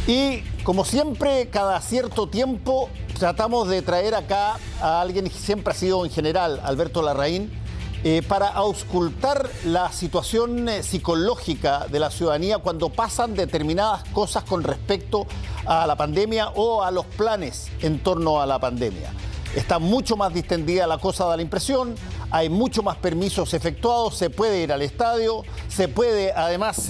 Y como siempre, cada cierto tiempo tratamos de traer acá a alguien que siempre ha sido en general, Alberto Larraín, para auscultar la situación psicológica de la ciudadanía cuando pasan determinadas cosas con respecto a la pandemia o a los planes en torno a la pandemia. Está mucho más distendida la cosa, da la impresión, hay mucho más permisos efectuados, se puede ir al estadio, se puede además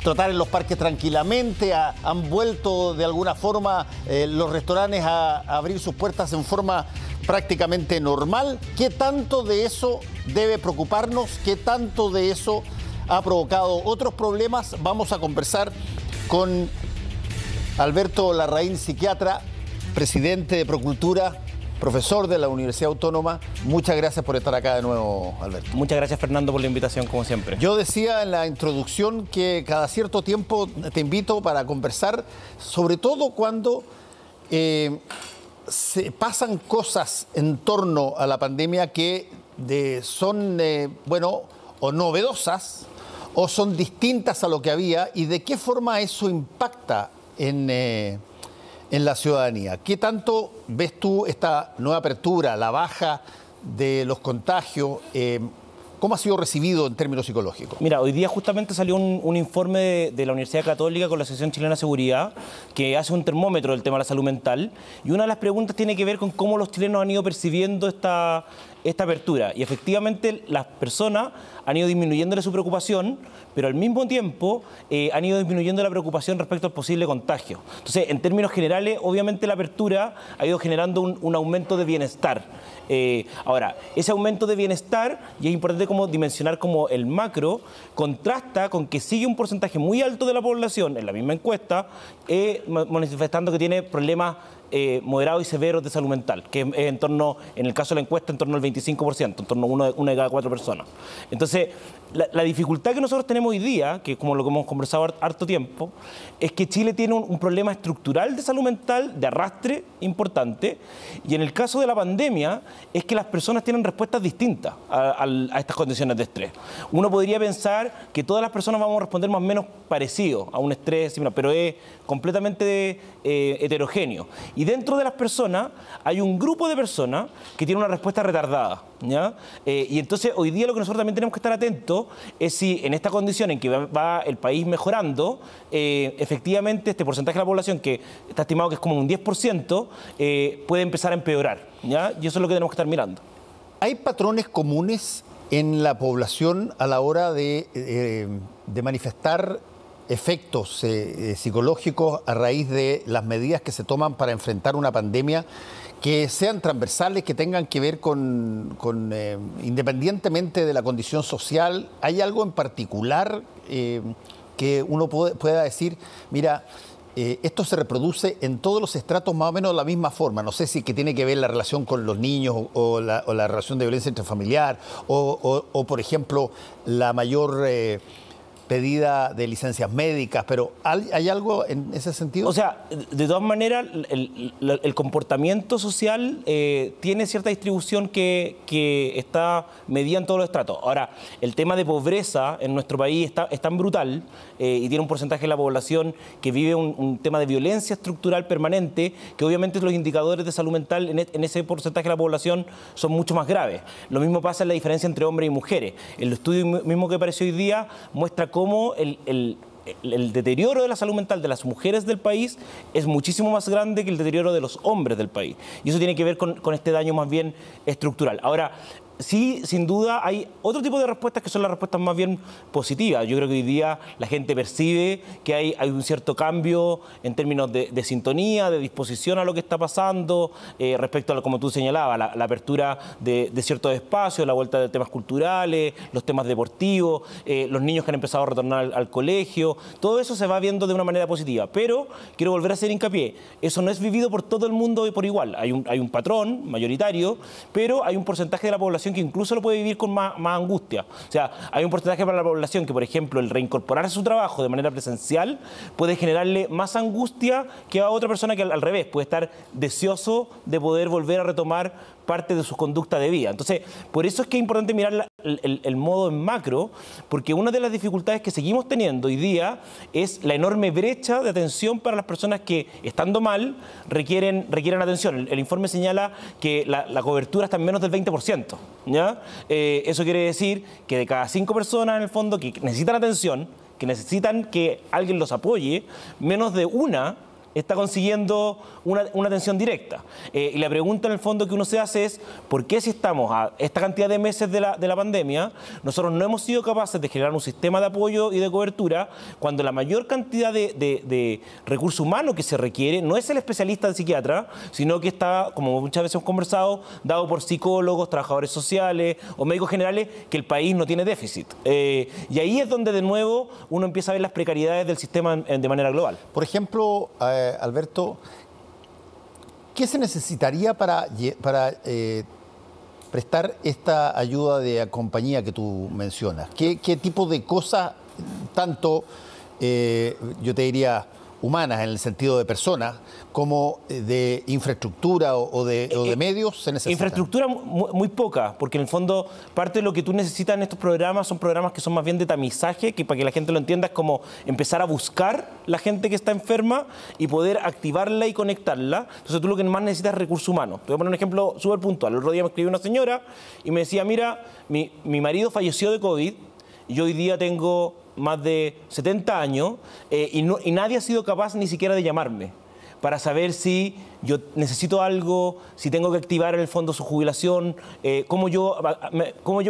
tratar en los parques tranquilamente, han vuelto de alguna forma los restaurantes a abrir sus puertas en forma prácticamente normal. ¿Qué tanto de eso debe preocuparnos? ¿Qué tanto de eso ha provocado otros problemas? Vamos a conversar con Alberto Larraín, psiquiatra, presidente de Procultura, profesor de la Universidad Autónoma. Muchas gracias por estar acá de nuevo, Alberto. Muchas gracias, Fernando, por la invitación, como siempre. Yo decía en la introducción que cada cierto tiempo te invito para conversar, sobre todo cuando se pasan cosas en torno a la pandemia que son, o novedosas o son distintas a lo que había, y de qué forma eso impacta en la ciudadanía. ¿Qué tanto ves tú esta nueva apertura, la baja de los contagios? ¿Cómo ha sido recibido en términos psicológicos? Mira, hoy día justamente salió un informe de la Universidad Católica con la Asociación Chilena de Seguridad que hace un termómetro del tema de la salud mental, y una de las preguntas tiene que ver con cómo los chilenos han ido percibiendo esta apertura. Y efectivamente las personas han ido disminuyéndole su preocupación, pero al mismo tiempo han ido disminuyendo la preocupación respecto al posible contagio. Entonces, en términos generales, obviamente la apertura ha ido generando un aumento de bienestar. Ahora, ese aumento de bienestar, y es importante como dimensionar como el macro, contrasta con que sigue un porcentaje muy alto de la población, en la misma encuesta, manifestando que tiene problemas moderados y severos de salud mental, que es en el caso de la encuesta, en torno al 25%, en torno a una de cada 4 personas. Entonces, la dificultad que nosotros tenemos hoy día, que es como lo que hemos conversado harto tiempo, es que Chile tiene un problema estructural de salud mental, de arrastre importante, y en el caso de la pandemia, es que las personas tienen respuestas distintas a estas condiciones de estrés. Uno podría pensar que todas las personas vamos a responder más o menos parecido a un estrés similar, pero es completamente heterogéneo. Y dentro de las personas hay un grupo de personas que tiene una respuesta retardada, ¿ya? Y entonces hoy día lo que nosotros también tenemos que estar atentos es si en esta condición en que va el país mejorando, efectivamente este porcentaje de la población, que está estimado que es como un 10%, puede empezar a empeorar, ¿ya? Y eso es lo que tenemos que estar mirando. ¿Hay patrones comunes en la población a la hora de manifestar efectos psicológicos a raíz de las medidas que se toman para enfrentar una pandemia, que sean transversales, que tengan que ver independientemente de la condición social? ¿Hay algo en particular que uno pueda decir, mira, esto se reproduce en todos los estratos más o menos de la misma forma? No sé si que tiene que ver la relación con los niños o la relación de violencia intrafamiliar o por ejemplo, la mayor pedida de licencias médicas, pero ¿hay algo en ese sentido? O sea, de todas maneras, el comportamiento social tiene cierta distribución que está medida en todos los estratos. Ahora, el tema de pobreza en nuestro país es tan brutal y tiene un porcentaje de la población que vive un tema de violencia estructural permanente, que obviamente los indicadores de salud mental en ese porcentaje de la población son mucho más graves. Lo mismo pasa en la diferencia entre hombres y mujeres. El estudio mismo que apareció hoy día muestra cómo el deterioro de la salud mental de las mujeres del país es muchísimo más grande que el deterioro de los hombres del país. Y eso tiene que ver con este daño más bien estructural. Ahora, sí, sin duda, hay otro tipo de respuestas que son las respuestas más bien positivas. Yo creo que hoy día la gente percibe que hay un cierto cambio en términos de sintonía, de disposición a lo que está pasando, respecto a, como tú señalabas, la apertura de ciertos espacios, la vuelta de temas culturales, los temas deportivos, los niños que han empezado a retornar al colegio. Todo eso se va viendo de una manera positiva. Pero quiero volver a hacer hincapié, eso no es vivido por todo el mundo por igual. Hay un patrón mayoritario, pero hay un porcentaje de la población que incluso lo puede vivir con más angustia. O sea, hay un porcentaje para la población que, por ejemplo, el reincorporarse a su trabajo de manera presencial puede generarle más angustia que a otra persona que al revés, puede estar deseoso de poder volver a retomar parte de su conducta de vida. Entonces, por eso es que es importante mirar el modo en macro, porque una de las dificultades que seguimos teniendo hoy día es la enorme brecha de atención para las personas que, estando mal, requieren atención. El informe señala que la cobertura está en menos del 20%, ¿ya? Eso quiere decir que de cada 5 personas, en el fondo, que necesitan atención, que necesitan que alguien los apoye, menos de una está consiguiendo una atención directa. Y la pregunta en el fondo que uno se hace es, ¿por qué si estamos a esta cantidad de meses de la pandemia, nosotros no hemos sido capaces de generar un sistema de apoyo y de cobertura cuando la mayor cantidad de recurso humano que se requiere no es el especialista del psiquiatra, sino que está, como muchas veces hemos conversado, dado por psicólogos, trabajadores sociales o médicos generales, que el país no tiene déficit? Y ahí es donde de nuevo uno empieza a ver las precariedades del sistema de manera global. Por ejemplo, Alberto, ¿qué se necesitaría para prestar esta ayuda de compañía que tú mencionas? ¿Qué tipo de cosas, tanto, yo te diría, humanas en el sentido de personas, como de infraestructura o de medios se necesitan? Infraestructura muy poca, porque en el fondo parte de lo que tú necesitas en estos programas son programas que son más bien de tamizaje, que para que la gente lo entienda es como empezar a buscar la gente que está enferma y poder activarla y conectarla. Entonces tú lo que más necesitas es recursos humanos. Te voy a poner un ejemplo súper puntual. El otro día me escribió una señora y me decía, mira, mi marido falleció de COVID y yo hoy día tengo más de 70 años y nadie ha sido capaz ni siquiera de llamarme para saber si yo necesito algo, si tengo que activar en el fondo su jubilación, cómo yo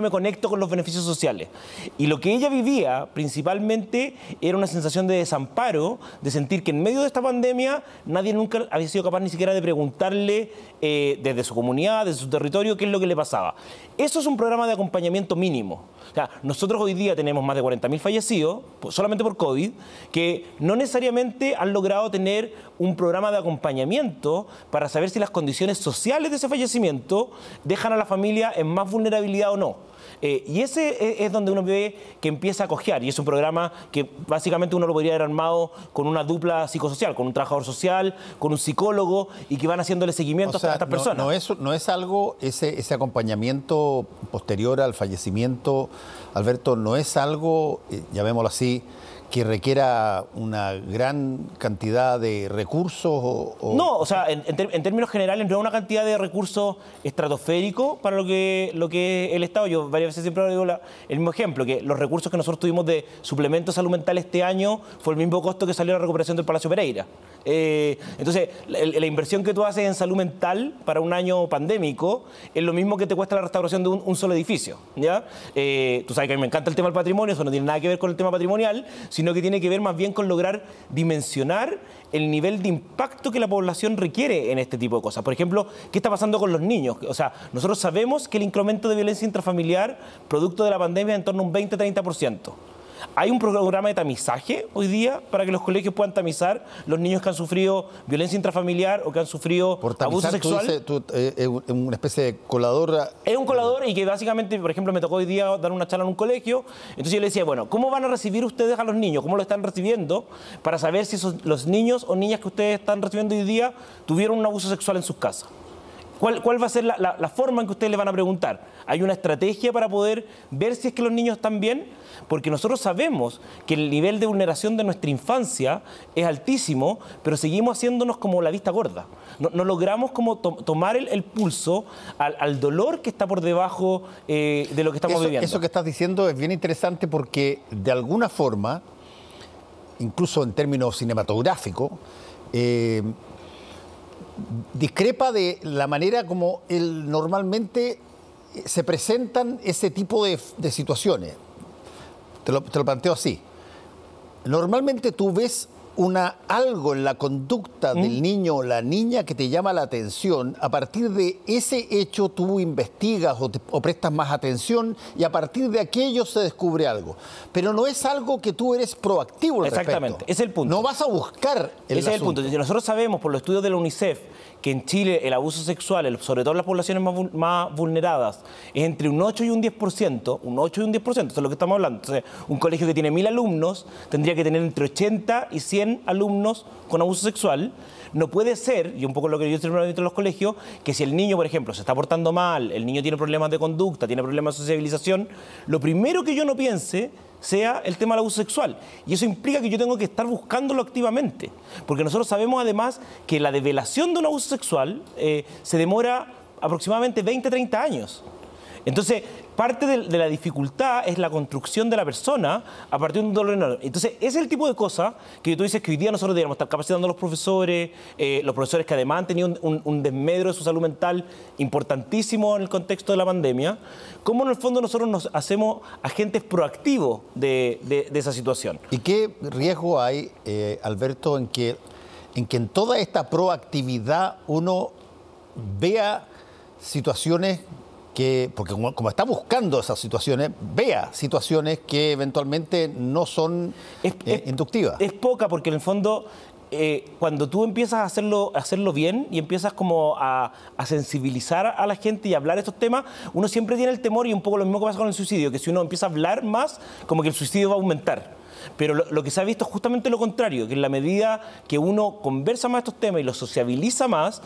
me conecto con los beneficios sociales. Y lo que ella vivía principalmente era una sensación de desamparo, de sentir que en medio de esta pandemia nadie nunca había sido capaz ni siquiera de preguntarle desde su comunidad, desde su territorio, qué es lo que le pasaba. Eso es un programa de acompañamiento mínimo. O sea, nosotros hoy día tenemos más de 40.000 fallecidos, solamente por COVID, que no necesariamente han logrado tener un programa de acompañamiento para saber si las condiciones sociales de ese fallecimiento dejan a la familia en más vulnerabilidad o no. Y ese es donde uno ve que empieza a cojear, y es un programa que básicamente uno lo podría haber armado con una dupla psicosocial, con un trabajador social, con un psicólogo, y que van haciéndole seguimiento a estas personas. No es algo, ese acompañamiento posterior al fallecimiento, Alberto, no es algo, llamémoslo así, que requiera una gran cantidad de recursos No, o sea, en términos generales no es una cantidad de recursos estratosféricos para lo que es el Estado. Yo varias veces siempre digo el mismo ejemplo, que los recursos que nosotros tuvimos de suplemento de salud mental este año fue el mismo costo que salió la recuperación del Palacio Pereira. Entonces, la inversión que tú haces en salud mental para un año pandémico es lo mismo que te cuesta la restauración de un solo edificio, ¿ya? Tú sabes que a mí me encanta el tema del patrimonio, eso no tiene nada que ver con el tema patrimonial, sino que tiene que ver más bien con lograr dimensionar el nivel de impacto que la población requiere en este tipo de cosas. Por ejemplo, ¿qué está pasando con los niños? O sea, nosotros sabemos que el incremento de violencia intrafamiliar producto de la pandemia es en torno a un 20-30%. Hay un programa de tamizaje hoy día para que los colegios puedan tamizar los niños que han sufrido violencia intrafamiliar o que han sufrido abuso sexual. Es una especie de colador. Es un colador y que básicamente, por ejemplo, me tocó hoy día dar una charla en un colegio. Entonces yo le decía, bueno, ¿cómo van a recibir ustedes a los niños? ¿Cómo lo están recibiendo? Para saber si los niños o niñas que ustedes están recibiendo hoy día tuvieron un abuso sexual en sus casas. ¿Cuál va a ser la forma en que ustedes le van a preguntar? ¿Hay una estrategia para poder ver si es que los niños están bien? Porque nosotros sabemos que el nivel de vulneración de nuestra infancia es altísimo, pero seguimos haciéndonos como la vista gorda. No logramos como tomar el pulso al dolor que está por debajo de lo que estamos viviendo. Eso que estás diciendo es bien interesante porque de alguna forma, incluso en términos cinematográficos, discrepa de la manera como normalmente se presentan ese tipo de situaciones. Te lo planteo así. Normalmente tú ves algo en la conducta del niño o la niña que te llama la atención. A partir de ese hecho tú investigas o prestas más atención y a partir de aquello se descubre algo. Pero no es algo que tú eres proactivo al respecto. Exactamente, ese es el punto. No vas a buscar el Ese es el punto. Nosotros sabemos por los estudios de la UNICEF que en Chile el abuso sexual, sobre todo en las poblaciones más vulneradas, es entre un 8 y un 10%, un 8 y un 10%, eso es lo que estamos hablando. Entonces, un colegio que tiene 1.000 alumnos tendría que tener entre 80 y 100 100 alumnos con abuso sexual, no puede ser, y un poco lo que yo siempre he visto en los colegios, que si el niño, por ejemplo, se está portando mal, el niño tiene problemas de conducta, tiene problemas de sociabilización, lo primero que yo no piense sea el tema del abuso sexual. Y eso implica que yo tengo que estar buscándolo activamente. Porque nosotros sabemos además que la develación de un abuso sexual se demora aproximadamente 20, 30 años. Entonces, parte de la dificultad es la construcción de la persona a partir de un dolor enorme. Entonces, ese es el tipo de cosas que tú dices que hoy día nosotros deberíamos estar capacitando a los profesores que además han tenido un desmedro de su salud mental importantísimo en el contexto de la pandemia. Cómo en el fondo nosotros nos hacemos agentes proactivos de esa situación. ¿Y qué riesgo hay, Alberto, en que en toda esta proactividad uno vea situaciones porque como está buscando esas situaciones, vea situaciones que eventualmente no son inductivas? Es poca, porque en el fondo, cuando tú empiezas a hacerlo bien y empiezas como a sensibilizar a la gente y a hablar de estos temas, uno siempre tiene el temor, y un poco lo mismo que pasa con el suicidio, que si uno empieza a hablar más, como que el suicidio va a aumentar. Pero lo que se ha visto es justamente lo contrario, que en la medida que uno conversa más estos temas y los sociabiliza más,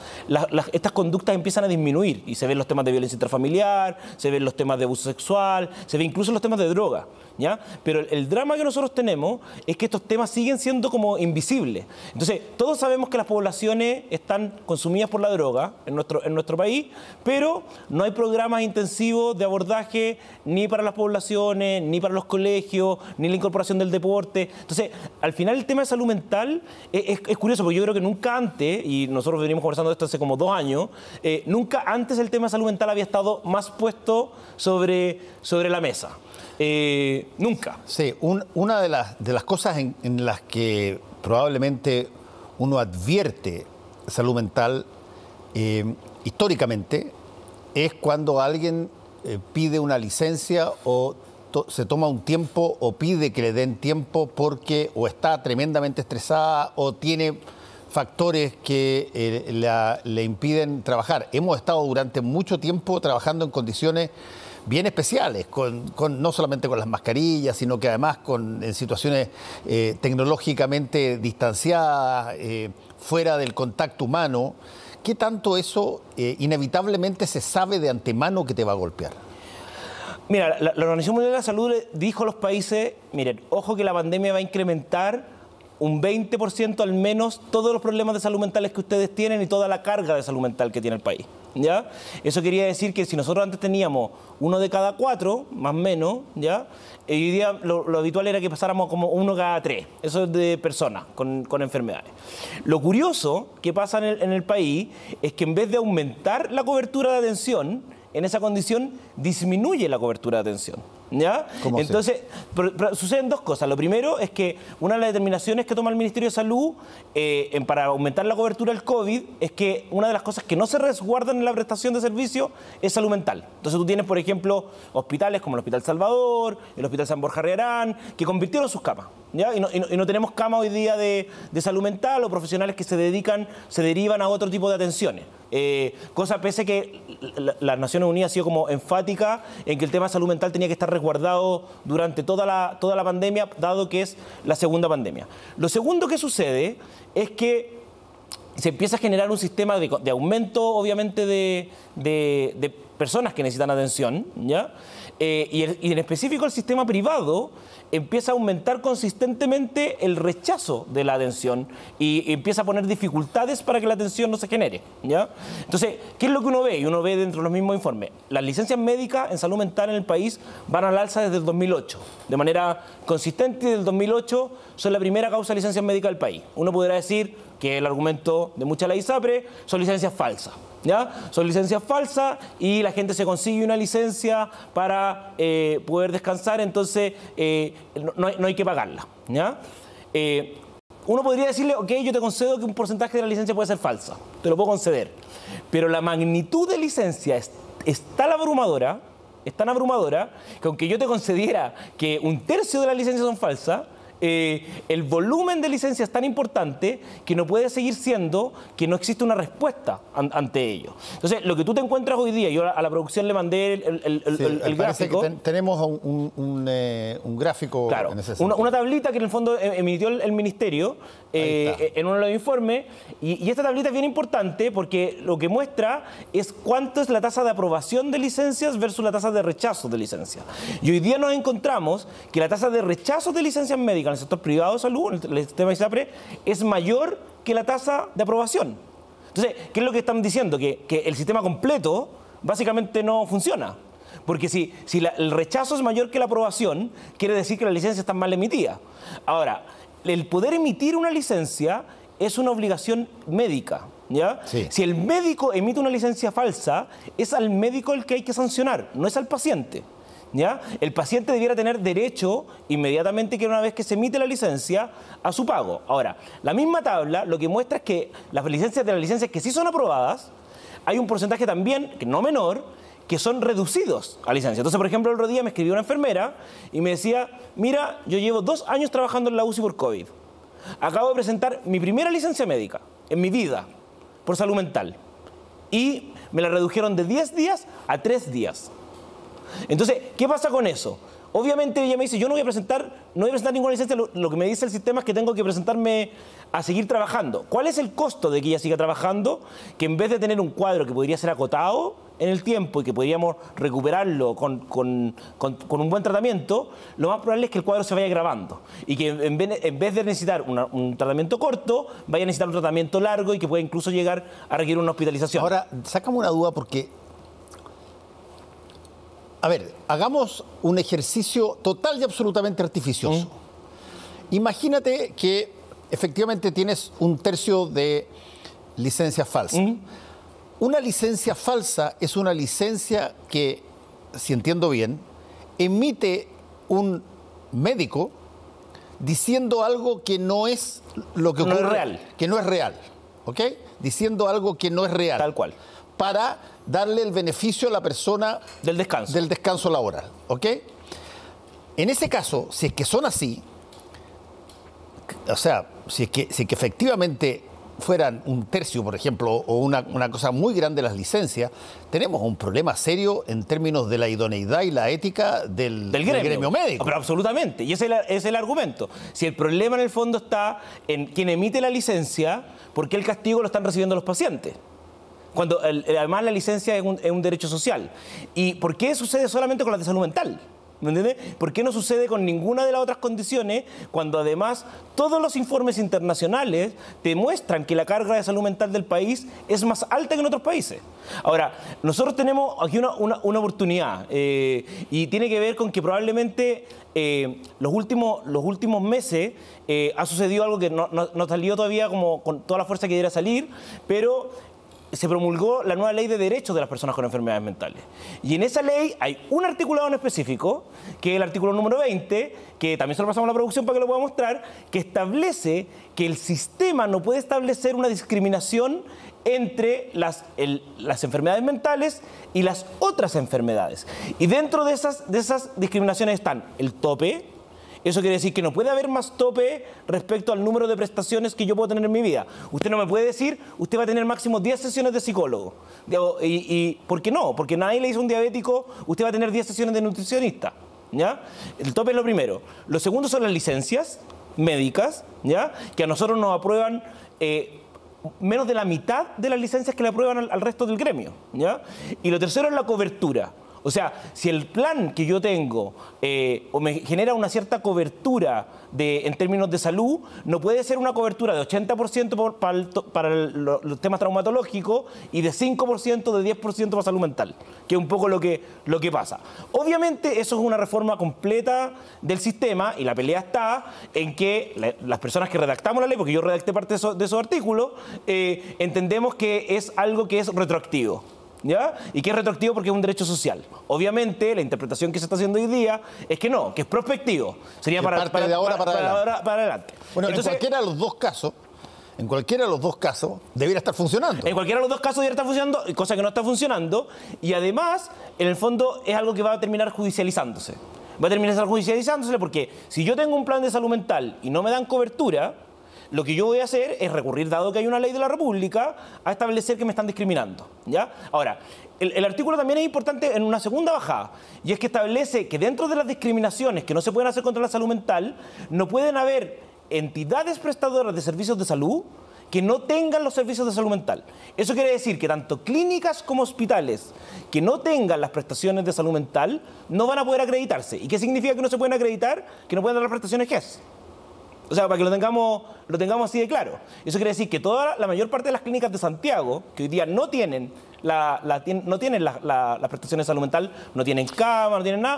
estas conductas empiezan a disminuir. Y se ven los temas de violencia intrafamiliar, se ven los temas de abuso sexual, se ven incluso los temas de droga, ¿ya? Pero el drama que nosotros tenemos es que estos temas siguen siendo como invisibles. Entonces, todos sabemos que las poblaciones están consumidas por la droga en nuestro país, pero no hay programas intensivos de abordaje ni para las poblaciones, ni para los colegios, ni la incorporación del deporte. Entonces, al final el tema de salud mental es curioso, porque yo creo que nunca antes, y nosotros venimos conversando de esto hace como 2 años, nunca antes el tema de salud mental había estado más puesto sobre la mesa. Nunca. Sí, una de las cosas en las que probablemente uno advierte salud mental históricamente es cuando alguien pide una licencia o se toma un tiempo o pide que le den tiempo porque o está tremendamente estresada o tiene factores que le impiden trabajar. Hemos estado durante mucho tiempo trabajando en condiciones bien especiales, no solamente con las mascarillas, sino que además en situaciones tecnológicamente distanciadas, fuera del contacto humano. ¿Qué tanto eso inevitablemente se sabe de antemano que te va a golpear? Mira, la Organización Mundial de la Salud dijo a los países, miren, ojo que la pandemia va a incrementar un 20% al menos todos los problemas de salud mentales que ustedes tienen y toda la carga de salud mental que tiene el país, ¿ya? Eso quería decir que si nosotros antes teníamos 1 de cada 4, más o menos, ¿ya? Hoy día lo habitual era que pasáramos como 1 cada 3, eso es de personas con enfermedades. Lo curioso que pasa en el país es que en vez de aumentar la cobertura de atención, en esa condición disminuye la cobertura de atención, ¿ya? Entonces, pero suceden 2 cosas. Lo primero es que una de las determinaciones que toma el Ministerio de Salud para aumentar la cobertura del COVID es que una de las cosas que no se resguardan en la prestación de servicio es salud mental. Entonces tú tienes, por ejemplo, hospitales como el Hospital Salvador, el Hospital San Borja Riarán, que convirtieron sus camas, ¿ya? Y no tenemos camas hoy día de salud mental o profesionales que se derivan a otro tipo de atenciones. Cosa pese que las Naciones Unidas ha sido como enfática en que el tema de salud mental tenía que estar resguardado durante toda la pandemia, dado que es la segunda pandemia. Lo segundo que sucede es que se empieza a generar un sistema de aumento, obviamente, de personas que necesitan atención, ¿ya? Y en específico el sistema privado empieza a aumentar consistentemente el rechazo de la atención y empieza a poner dificultades para que la atención no se genere, ¿ya? Entonces, ¿qué es lo que uno ve? Y uno ve dentro de los mismos informes. Las licencias médicas en salud mental en el país van al alza desde el 2008, de manera consistente. Desde el 2008 son la primera causa de licencias médicas del país. Uno podrá decir que el argumento de muchas de la ISAPRE son licencias falsas, ¿ya? Son licencias falsas y la gente se consigue una licencia para poder descansar, entonces no hay que pagarla, ¿ya? Uno podría decirle, ok, yo te concedo que un porcentaje de la licencia puede ser falsa, te lo puedo conceder, pero la magnitud de licencia es tan abrumadora que aunque yo te concediera que 1/3 de las licencias son falsas, el volumen de licencias es tan importante que no puede seguir siendo que no existe una respuesta ante ello. Entonces, lo que tú te encuentras hoy día, yo a la producción le mandé el gráfico. Que tenemos un gráfico, claro, en ese sentido. Una tablita que en el fondo emitió el Ministerio en uno de los informes, y esta tablita es bien importante porque lo que muestra es cuánto es la tasa de aprobación de licencias versus la tasa de rechazo de licencias. Y hoy día nos encontramos que la tasa de rechazo de licencias médicas en el sector privado de salud, en el sistema ISAPRE, es mayor que la tasa de aprobación. Entonces, ¿qué es lo que están diciendo? Que el sistema completo básicamente no funciona. Porque si el rechazo es mayor que la aprobación, quiere decir que la licencia está mal emitida. Ahora, el poder emitir una licencia es una obligación médica, ¿ya? Sí. Si el médico emite una licencia falsa, es al médico el que hay que sancionar, no es al paciente, ¿ya? El paciente debiera tener derecho inmediatamente, que una vez que se emite la licencia, a su pago. Ahora, la misma tabla lo que muestra es que las licencias que sí son aprobadas, hay un porcentaje también, que no menor, que son reducidos a licencia. Entonces, por ejemplo, el otro día me escribió una enfermera y me decía, mira, yo llevo 2 años trabajando en la UCI por COVID. Acabo de presentar mi primera licencia médica en mi vida por salud mental. Y me la redujeron de 10 días a 3 días. Entonces, ¿qué pasa con eso? Obviamente ella me dice, yo no voy a presentar ninguna licencia, lo que me dice el sistema es que tengo que presentarme a seguir trabajando. ¿Cuál es el costo de que ella siga trabajando? Que en vez de tener un cuadro que podría ser acotado en el tiempo y que podríamos recuperarlo con un buen tratamiento, lo más probable es que el cuadro se vaya agravando y que en vez de necesitar un tratamiento corto, vaya a necesitar un tratamiento largo y que pueda incluso llegar a requerir una hospitalización. Ahora, sácame una duda porque... A ver, hagamos un ejercicio total y absolutamente artificioso. Imagínate que efectivamente tienes 1/3 de licencias falsas. Una licencia falsa es una licencia que, si entiendo bien, emite un médico diciendo algo que no es lo que ocurre, no es real. Que no es real, ¿ok? Diciendo algo que no es real. Tal cual. Para darle el beneficio a la persona del descanso laboral, ¿ok? En ese caso, si es que son así, o sea, si es que efectivamente fueran 1/3, por ejemplo, o una cosa muy grande las licencias, tenemos un problema serio en términos de la idoneidad y la ética del gremio médico. Pero absolutamente, y ese es el argumento. Si el problema en el fondo está en quien emite la licencia, ¿por qué el castigo lo están recibiendo los pacientes? Cuando además la licencia es un derecho social. ¿Y por qué sucede solamente con la de salud mental? ¿Me entiendes? ¿Por qué no sucede con ninguna de las otras condiciones cuando además todos los informes internacionales demuestran que la carga de salud mental del país es más alta que en otros países? Ahora, nosotros tenemos aquí una oportunidad y tiene que ver con que probablemente los últimos meses ha sucedido algo que no salió todavía como con toda la fuerza que debiera salir, pero se promulgó la nueva ley de derechos de las personas con enfermedades mentales. Y en esa ley hay un articulado en específico, que es el artículo número 20, que también se lo pasamos a la producción para que lo pueda mostrar, que establece que el sistema no puede establecer una discriminación entre las enfermedades mentales y las otras enfermedades. Y dentro de esas discriminaciones están el tope. Eso quiere decir que no puede haber más tope respecto al número de prestaciones que yo puedo tener en mi vida. Usted no me puede decir, usted va a tener máximo 10 sesiones de psicólogo. ¿Y por qué no? Porque nadie le dice a un diabético, usted va a tener 10 sesiones de nutricionista, ¿ya? El tope es lo primero. Lo segundo son las licencias médicas, ¿ya? Que a nosotros nos aprueban menos de la mitad de las licencias que le aprueban al resto del gremio, ¿ya? Y lo tercero es la cobertura. O sea, si el plan que yo tengo o me genera una cierta cobertura en términos de salud, no puede ser una cobertura de 80% para los temas traumatológicos y de 5%, de 10% para salud mental, que es un poco lo que pasa. Obviamente eso es una reforma completa del sistema y la pelea está en que las personas que redactamos la ley, porque yo redacté parte de esos artículos, entendemos que es algo que es retroactivo. ¿Ya? Y que es retroactivo porque es un derecho social. Obviamente, la interpretación que se está haciendo hoy día es que no, que es prospectivo. Sería para adelante. Bueno, entonces, en cualquiera de los dos casos, debiera estar funcionando. En cualquiera de los dos casos debiera estar funcionando, cosa que no está funcionando. Y además, en el fondo, es algo que va a terminar judicializándose. Va a terminar judicializándose porque si yo tengo un plan de salud mental y no me dan cobertura, lo que yo voy a hacer es recurrir, dado que hay una ley de la República, a establecer que me están discriminando, ¿ya? Ahora, el artículo también es importante en una segunda bajada, y es que establece que dentro de las discriminaciones que no se pueden hacer contra la salud mental, no pueden haber entidades prestadoras de servicios de salud que no tengan los servicios de salud mental. Eso quiere decir que tanto clínicas como hospitales que no tengan las prestaciones de salud mental no van a poder acreditarse. ¿Y qué significa que no se pueden acreditar? Que no pueden dar las prestaciones que es. O sea, para que lo tengamos así de claro. Eso quiere decir que la mayor parte de las clínicas de Santiago, que hoy día no tienen las prestaciones de salud mental, no tienen cama, no tienen nada,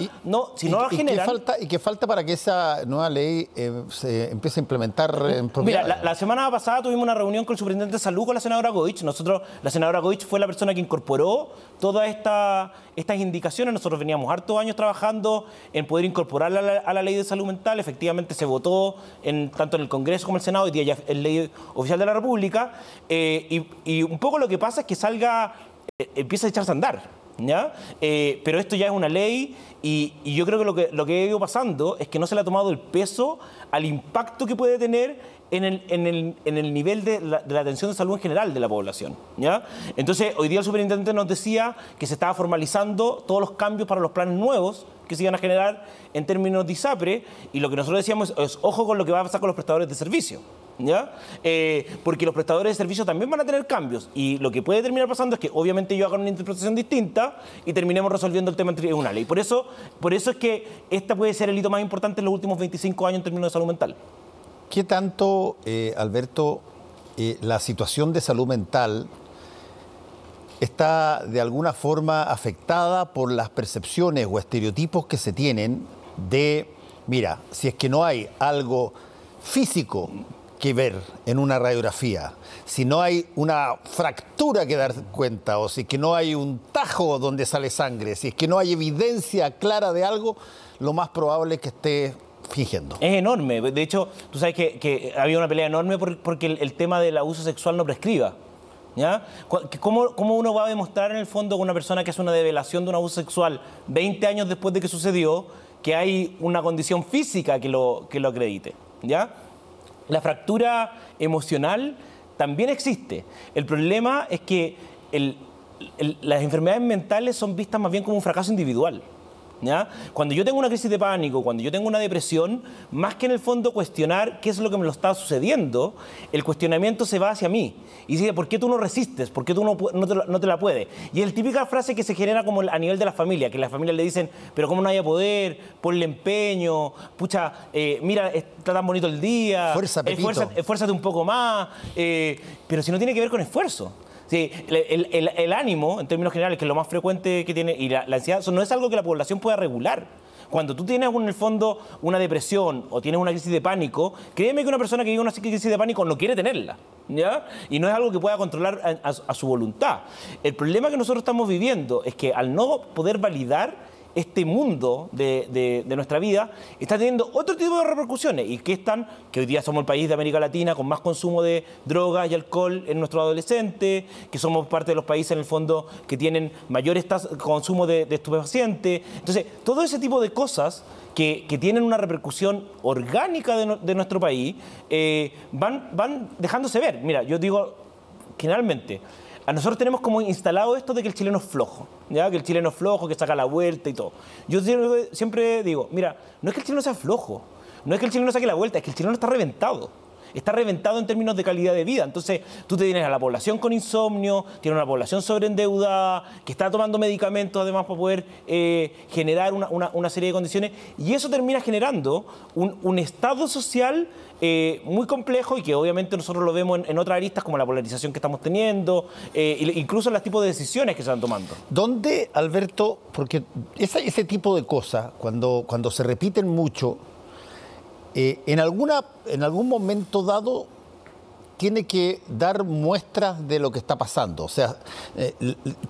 si no las generan... ¿Y qué falta para que esa nueva ley se empiece a implementar en propiedad? Mira, la semana pasada tuvimos una reunión con el superintendente de salud con la senadora Goich. La senadora Goich fue la persona que incorporó todas estas indicaciones. Nosotros veníamos hartos años trabajando en poder incorporarla a la ley de salud mental. Efectivamente se votó tanto en el Congreso como en el Senado, hoy día ya es ley oficial de la República. Y un poco lo que pasa es que empieza a echarse a andar, ¿ya? Pero esto ya es una ley y yo creo que lo que ha ido pasando es que no se le ha tomado el peso al impacto que puede tener en el nivel de la atención de salud en general de la población, ¿ya? Entonces, hoy día el superintendente nos decía que se estaba formalizando todos los cambios para los planes nuevos que se iban a generar en términos de ISAPRE, y lo que nosotros decíamos es ojo con lo que va a pasar con los prestadores de servicio, ¿ya? Porque los prestadores de servicio también van a tener cambios, y lo que puede terminar pasando es que obviamente ellos hagan una interpretación distinta y terminemos resolviendo el tema en tribunales. Y por eso es que esta puede ser el hito más importante en los últimos 25 años en términos de salud mental. ¿Qué tanto, Alberto, la situación de salud mental está de alguna forma afectada por las percepciones o estereotipos que se tienen de, mira, si es que no hay algo físico que ver en una radiografía, si no hay una fractura que dar cuenta, o si es que no hay un tajo donde sale sangre, si es que no hay evidencia clara de algo, lo más probable es que esté fingiendo? Es enorme. De hecho, tú sabes que había una pelea enorme porque el tema del abuso sexual no prescriba, ¿ya? ¿Cómo uno va a demostrar en el fondo con una persona que hace una develación de un abuso sexual 20 años después de que sucedió que hay una condición física que lo acredite, ¿ya? La fractura emocional también existe. El problema es que las enfermedades mentales son vistas más bien como un fracaso individual, ¿ya? Cuando yo tengo una crisis de pánico, cuando yo tengo una depresión, más que en el fondo cuestionar qué es lo que me lo está sucediendo, el cuestionamiento se va hacia mí. Y dice, ¿por qué tú no resistes? ¿Por qué tú no te la puedes? Y es la típica frase que se genera como a nivel de la familia, que las familias le dicen, pero ¿cómo no hay a poder? Ponle empeño, pucha, mira, está tan bonito el día, fuerza, Pepito. Esfuérzate un poco más, pero si no tiene que ver con esfuerzo. Sí, el ánimo, en términos generales, que es lo más frecuente que tiene, y la ansiedad, eso no es algo que la población pueda regular. Cuando tú tienes en el fondo una depresión o tienes una crisis de pánico, créeme que una persona que vive una crisis de pánico no quiere tenerla, ¿ya? Y no es algo que pueda controlar a su voluntad. El problema que nosotros estamos viviendo es que al no poder validar este mundo de nuestra vida, está teniendo otro tipo de repercusiones, y que hoy día somos el país de América Latina con más consumo de drogas y alcohol en nuestros adolescentes, que somos parte de los países en el fondo que tienen mayores consumo de estupefacientes. Entonces, todo ese tipo de cosas que tienen una repercusión orgánica de nuestro país, van dejándose ver. Mira, yo digo, generalmente, a nosotros tenemos como instalado esto de que el chileno es flojo, ¿ya? Que el chileno es flojo, que saca la vuelta y todo. Yo siempre digo, mira, no es que el chileno sea flojo, no es que el chileno saque la vuelta, es que el chileno está reventado. Está reventado en términos de calidad de vida. Entonces, tú te tienes a la población con insomnio, tienes una población sobreendeudada, que está tomando medicamentos además para poder generar una serie de condiciones, y eso termina generando un estado social muy complejo, y que obviamente nosotros lo vemos en otras aristas, como la polarización que estamos teniendo, incluso en los tipos de decisiones que se están tomando. ¿Dónde, Alberto? Porque ese tipo de cosas, cuando se repiten mucho, en algún momento dado tiene que dar muestras de lo que está pasando. O sea,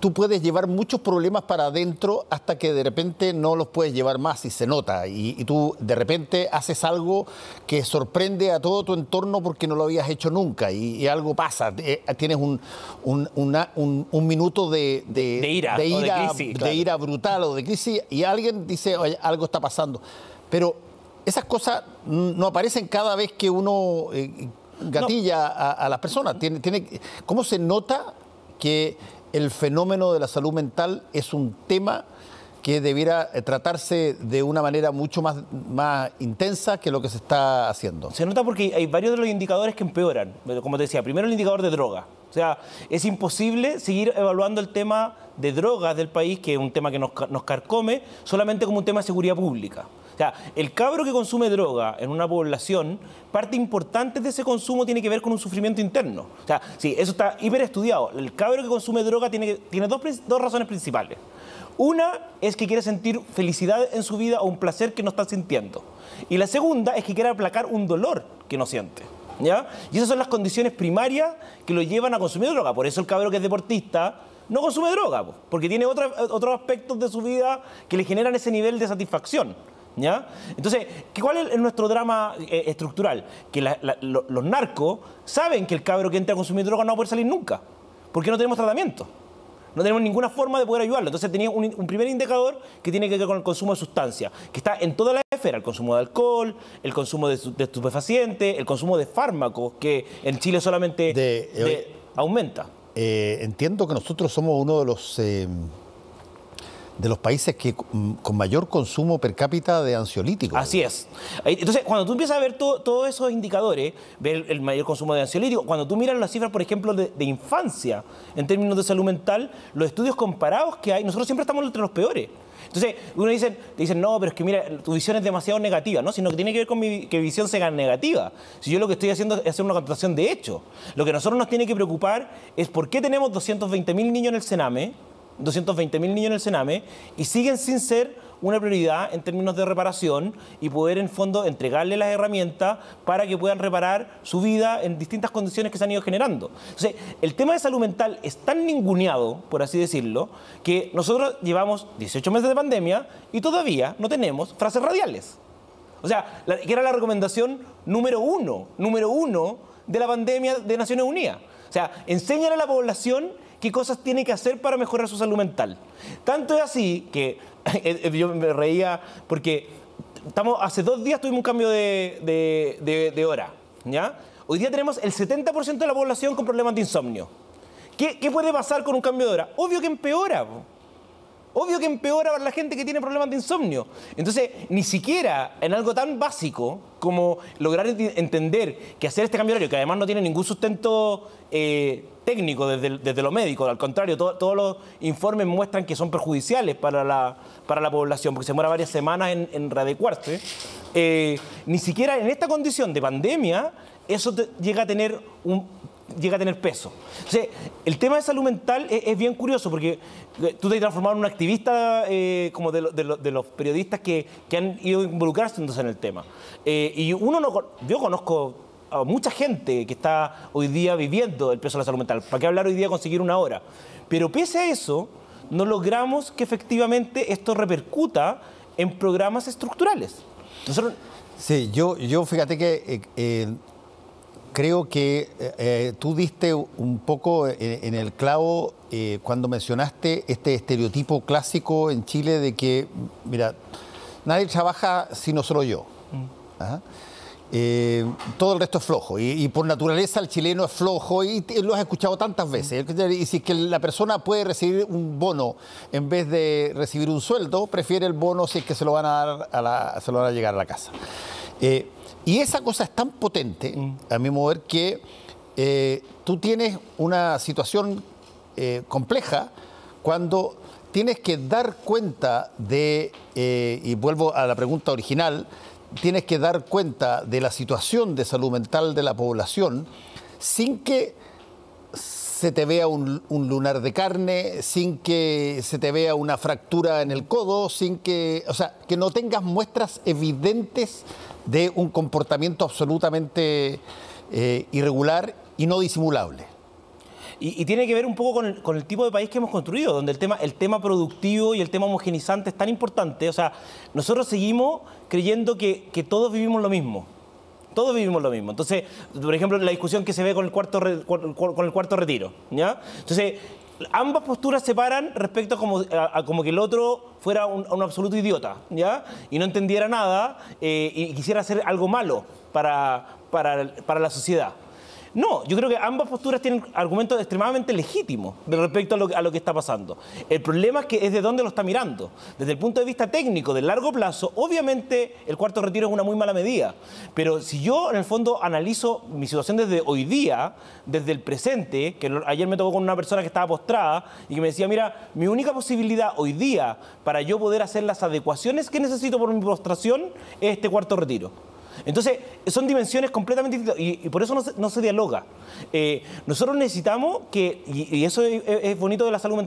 tú puedes llevar muchos problemas para adentro hasta que de repente no los puedes llevar más y se nota. Y tú de repente haces algo que sorprende a todo tu entorno porque no lo habías hecho nunca y algo pasa. Tienes un minuto de ira, crisis, de ira brutal o de crisis y alguien dice, oye, algo está pasando. Pero esas cosas no aparecen cada vez que uno gatilla a las personas. ¿Cómo se nota que el fenómeno de la salud mental es un tema que debiera tratarse de una manera mucho más intensa que lo que se está haciendo? Se nota porque hay varios de los indicadores que empeoran. Como te decía, primero el indicador de droga. O sea, es imposible seguir evaluando el tema de drogas del país, que es un tema que nos carcome, solamente como un tema de seguridad pública. O sea, el cabro que consume droga en una población, parte importante de ese consumo tiene que ver con un sufrimiento interno. O sea, sí, eso está hiperestudiado. El cabro que consume droga tiene dos razones principales. Una es que quiere sentir felicidad en su vida o un placer que no está sintiendo. Y la segunda es que quiere aplacar un dolor que no siente. ¿Ya? Y esas son las condiciones primarias que lo llevan a consumir droga. Por eso el cabro que es deportista no consume droga, porque tiene otros aspectos de su vida que le generan ese nivel de satisfacción. ¿Ya? Entonces, ¿cuál es nuestro drama estructural? Que los narcos saben que el cabro que entra a consumir droga no va a poder salir nunca, porque no tenemos tratamiento. No tenemos ninguna forma de poder ayudarlo. Entonces tenía un primer indicador que tiene que ver con el consumo de sustancias, que está en toda la esfera: el consumo de alcohol, el consumo de estupefacientes, el consumo de fármacos, que en Chile solamente aumenta. Entiendo que nosotros somos uno de los países que con mayor consumo per cápita de ansiolíticos. Así es. Entonces, cuando tú empiezas a ver todos esos indicadores, ver el mayor consumo de ansiolíticos, cuando tú miras las cifras, por ejemplo, de infancia, en términos de salud mental, los estudios comparados que hay, nosotros siempre estamos entre los peores. Entonces, uno dice, no, pero es que mira, tu visión es demasiado negativa, ¿no? Sino que tiene que ver con que mi visión sea negativa. Si yo lo que estoy haciendo es hacer una constatación de hecho. Lo que a nosotros nos tiene que preocupar es por qué tenemos 220.000 niños en el Sename, 220.000 niños en el Sename, y siguen sin ser una prioridad en términos de reparación y poder, en fondo, entregarle las herramientas para que puedan reparar su vida en distintas condiciones que se han ido generando. Entonces, el tema de salud mental es tan ninguneado, por así decirlo, que nosotros llevamos 18 meses de pandemia y todavía no tenemos frases radiales. O sea, que era la recomendación número uno de la pandemia de Naciones Unidas. O sea, enséñale a la población qué cosas tiene que hacer para mejorar su salud mental. Tanto es así que yo me reía porque hace 2 días tuvimos un cambio de hora, ¿ya? Hoy día tenemos el 70% de la población con problemas de insomnio. ¿Qué puede pasar con un cambio de hora? Obvio que empeora. Obvio que empeora para la gente que tiene problemas de insomnio. Entonces, ni siquiera en algo tan básico como lograr entender que hacer este cambio horario, que además no tiene ningún sustento técnico desde lo médico, al contrario, todos los informes muestran que son perjudiciales para la población, porque se demora varias semanas en readecuarse. Ni siquiera en esta condición de pandemia, eso llega a tener peso. Entonces, el tema de salud mental es bien curioso porque tú te has transformado en un activista como de los periodistas que han ido involucrándose en el tema. Yo conozco a mucha gente que está hoy día viviendo el peso de la salud mental. ¿Para qué hablar hoy día de conseguir una hora? Pero pese a eso, no logramos que efectivamente esto repercuta en programas estructurales. Sí, yo fíjate que creo que tú diste un poco en el clavo cuando mencionaste este estereotipo clásico en Chile de que, mira, nadie trabaja sino solo yo. ¿Ah? Todo el resto es flojo y por naturaleza el chileno es flojo y lo has escuchado tantas veces. Y si es que la persona puede recibir un bono en vez de recibir un sueldo, prefiere el bono si es que se lo van a dar se lo van a llegar a la casa. Y esa cosa es tan potente, a mi modo de ver, que tú tienes una situación compleja cuando tienes que dar cuenta y vuelvo a la pregunta original, tienes que dar cuenta de la situación de salud mental de la población sin que se te vea un lunar de carne, sin que se te vea una fractura en el codo, que no tengas muestras evidentes de un comportamiento absolutamente irregular y no disimulable. Y tiene que ver un poco con el tipo de país que hemos construido, donde el tema productivo y el tema homogenizante es tan importante. O sea, nosotros seguimos creyendo que todos vivimos lo mismo. Todos vivimos lo mismo. Entonces, por ejemplo, la discusión que se ve con el cuarto retiro, ¿ya? Entonces, ambas posturas se paran respecto a como que el otro fuera un absoluto idiota, ¿ya? Y no entendiera nada y quisiera hacer algo malo para la sociedad. No, yo creo que ambas posturas tienen argumentos extremadamente legítimos respecto a lo que está pasando. El problema es que es de dónde lo está mirando. Desde el punto de vista técnico, de largo plazo, obviamente el cuarto retiro es una muy mala medida. Pero si yo, en el fondo, analizo mi situación desde hoy día, desde el presente, que ayer me tocó con una persona que estaba postrada y que me decía, mira, mi única posibilidad hoy día para yo poder hacer las adecuaciones que necesito por mi postración es este cuarto retiro. Entonces, son dimensiones completamente distintas y por eso no se dialoga. Nosotros necesitamos y eso es bonito de la salud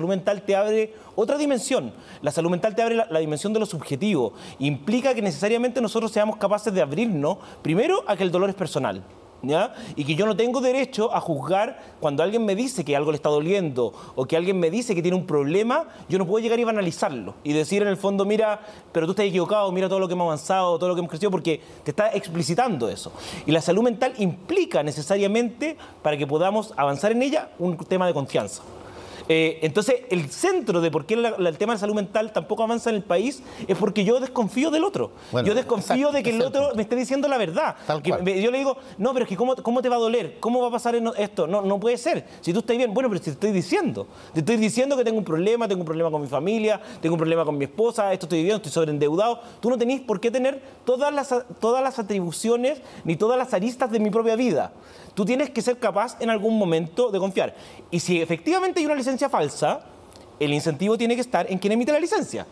mental te abre otra dimensión. La salud mental te abre la dimensión de lo subjetivo. Implica que necesariamente nosotros seamos capaces de abrirnos, primero, a que el dolor es personal, ¿ya? Y que yo no tengo derecho a juzgar cuando alguien me dice que algo le está doliendo o que alguien me dice que tiene un problema, yo no puedo llegar y banalizarlo y decir en el fondo, mira, pero tú estás equivocado, mira todo lo que hemos avanzado, todo lo que hemos crecido, porque te está explicitando eso. Y la salud mental implica necesariamente, para que podamos avanzar en ella, un tema de confianza. Entonces, el centro de por qué el tema de salud mental tampoco avanza en el país es porque yo desconfío del otro. Bueno, yo desconfío de que el otro me esté diciendo la verdad. Yo le digo, no, pero es que ¿cómo te va a doler? ¿Cómo va a pasar esto? No puede ser. Si tú estás bien, bueno, pero si te estoy diciendo que tengo un problema con mi familia, tengo un problema con mi esposa, esto estoy viviendo, estoy sobreendeudado. Tú no tenés por qué tener todas las atribuciones ni todas las aristas de mi propia vida. Tú tienes que ser capaz en algún momento de confiar. Y si efectivamente hay una licencia falsa, el incentivo tiene que estar en quien emite la licencia,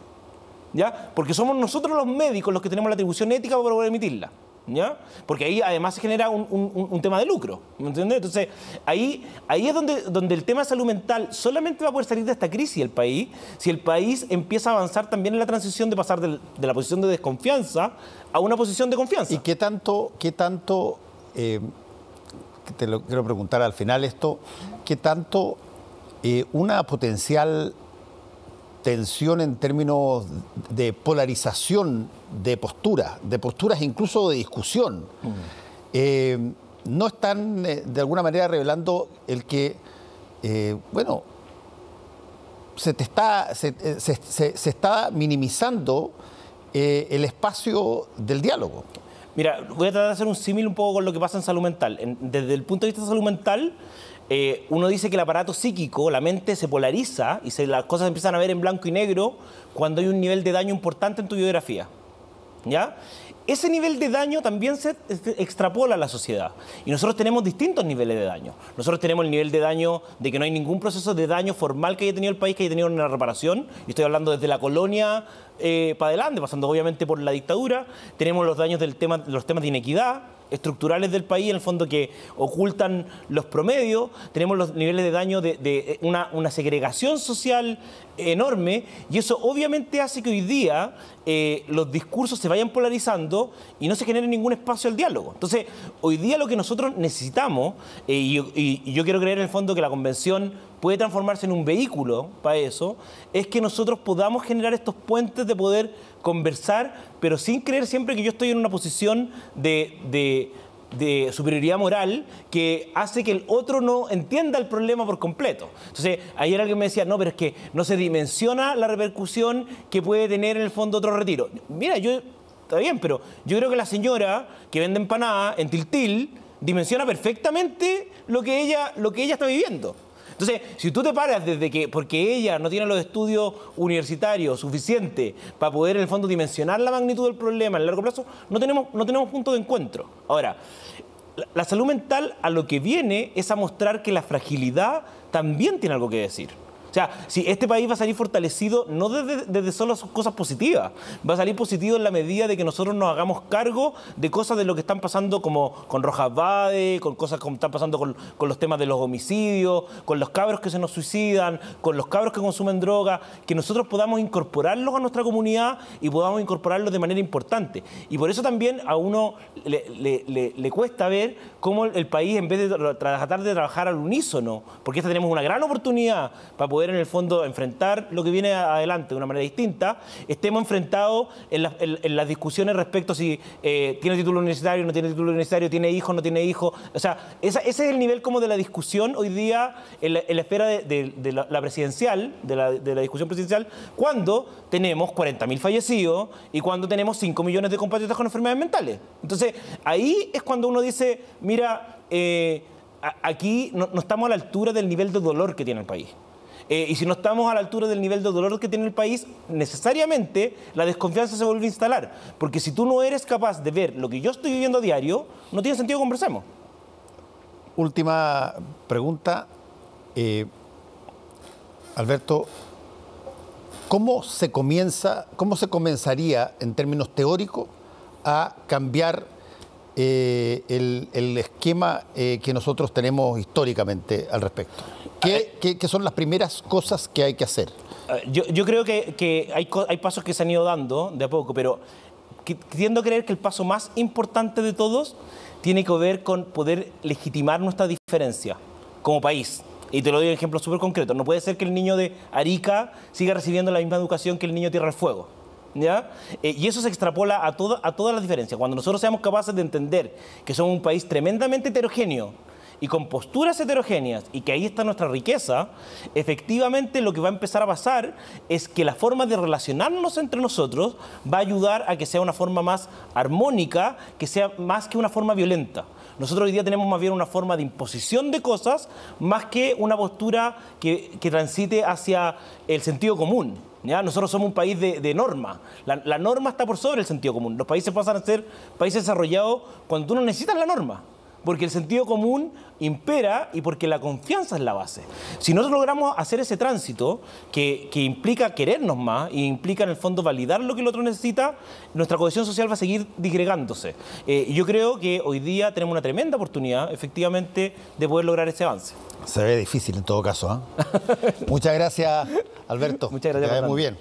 ¿ya? Porque somos nosotros los médicos los que tenemos la atribución ética para poder emitirla, ¿ya? Porque ahí además se genera un tema de lucro, ¿me entiendes? Entonces, ahí es donde el tema de salud mental solamente va a poder salir de esta crisis el país si el país empieza a avanzar también en la transición de pasar de la posición de desconfianza a una posición de confianza. ¿Y qué tanto te lo quiero preguntar al final esto, qué tanto una potencial tensión en términos de polarización de posturas incluso de discusión, no están de alguna manera revelando el que, se está minimizando el espacio del diálogo? Mira, voy a tratar de hacer un símil un poco con lo que pasa en salud mental. Desde el punto de vista de salud mental, uno dice que el aparato psíquico, la mente, se polariza y las cosas empiezan a ver en blanco y negro cuando hay un nivel de daño importante en tu biografía, ¿ya? Ese nivel de daño también se extrapola a la sociedad. Y nosotros tenemos distintos niveles de daño. Nosotros tenemos el nivel de daño de que no hay ningún proceso de daño formal que haya tenido el país, que haya tenido una reparación. Y estoy hablando desde la colonia para adelante, pasando obviamente por la dictadura. Tenemos los daños los temas de inequidad estructurales del país, en el fondo, que ocultan los promedios. Tenemos los niveles de daño de una segregación social enorme, y eso obviamente hace que hoy día los discursos se vayan polarizando y no se genere ningún espacio al diálogo. Entonces, hoy día lo que nosotros necesitamos, y yo quiero creer en el fondo que la convención puede transformarse en un vehículo para eso, es que nosotros podamos generar estos puentes de poder conversar, pero sin creer siempre que yo estoy en una posición de superioridad moral que hace que el otro no entienda el problema por completo. Entonces, ayer alguien me decía, no, pero es que no se dimensiona la repercusión que puede tener en el fondo otro retiro. Mira, está bien, pero yo creo que la señora que vende empanadas en Tiltil dimensiona perfectamente lo que ella está viviendo. Entonces, si tú te paras porque ella no tiene los estudios universitarios suficientes para poder en el fondo dimensionar la magnitud del problema en el largo plazo, no tenemos punto de encuentro. Ahora, la salud mental a lo que viene es a mostrar que la fragilidad también tiene algo que decir. O sea, si este país va a salir fortalecido no desde solo sus cosas positivas, va a salir positivo en la medida de que nosotros nos hagamos cargo de cosas de lo que están pasando como con Rojas Vade, con cosas como están pasando con los temas de los homicidios, con los cabros que se nos suicidan, con los cabros que consumen droga, que nosotros podamos incorporarlos a nuestra comunidad y podamos incorporarlos de manera importante. Y por eso también a uno le cuesta ver cómo el país, en vez de tratar de trabajar al unísono, porque esta tenemos una gran oportunidad para poder en el fondo enfrentar lo que viene adelante de una manera distinta, estemos enfrentados en las discusiones respecto a si tiene título universitario, no tiene título universitario, tiene hijos, no tiene hijos. O sea, ese es el nivel como de la discusión hoy día en la esfera de la presidencial, de la discusión presidencial, cuando tenemos 40.000 fallecidos y cuando tenemos 5 millones de compatriotas con enfermedades mentales. Entonces, ahí es cuando uno dice, mira, aquí no estamos a la altura del nivel de dolor que tiene el país. Y si no estamos a la altura del nivel de dolor que tiene el país, necesariamente la desconfianza se vuelve a instalar. Porque si tú no eres capaz de ver lo que yo estoy viviendo a diario, no tiene sentido que conversemos. Última pregunta. Alberto, ¿cómo se comenzaría en términos teóricos a cambiar el esquema que nosotros tenemos históricamente al respecto? ¿Qué son las primeras cosas que hay que hacer? Yo creo que hay pasos que se han ido dando de a poco, pero tiendo a creer que el paso más importante de todos tiene que ver con poder legitimar nuestra diferencia como país. Y te lo doy un ejemplo súper concreto. No puede ser que el niño de Arica siga recibiendo la misma educación que el niño de Tierra del Fuego, ¿ya? Y eso se extrapola a todas las diferencias. Cuando nosotros seamos capaces de entender que somos un país tremendamente heterogéneo y con posturas heterogéneas, y que ahí está nuestra riqueza, efectivamente lo que va a empezar a pasar es que la forma de relacionarnos entre nosotros va a ayudar a que sea una forma más armónica, que sea más que una forma violenta. Nosotros hoy día tenemos más bien una forma de imposición de cosas, más que una postura que transite hacia el sentido común, ¿ya? Nosotros somos un país de norma. La norma está por sobre el sentido común. Los países pasan a ser países desarrollados cuando tú no necesitas la norma, porque el sentido común impera y porque la confianza es la base. Si nosotros logramos hacer ese tránsito que implica querernos más y implica en el fondo validar lo que el otro necesita, nuestra cohesión social va a seguir disgregándose. Y yo creo que hoy día tenemos una tremenda oportunidad, efectivamente, de poder lograr ese avance. Se ve difícil en todo caso, ¿eh? Muchas gracias, Alberto. Muchas gracias. Muy bien.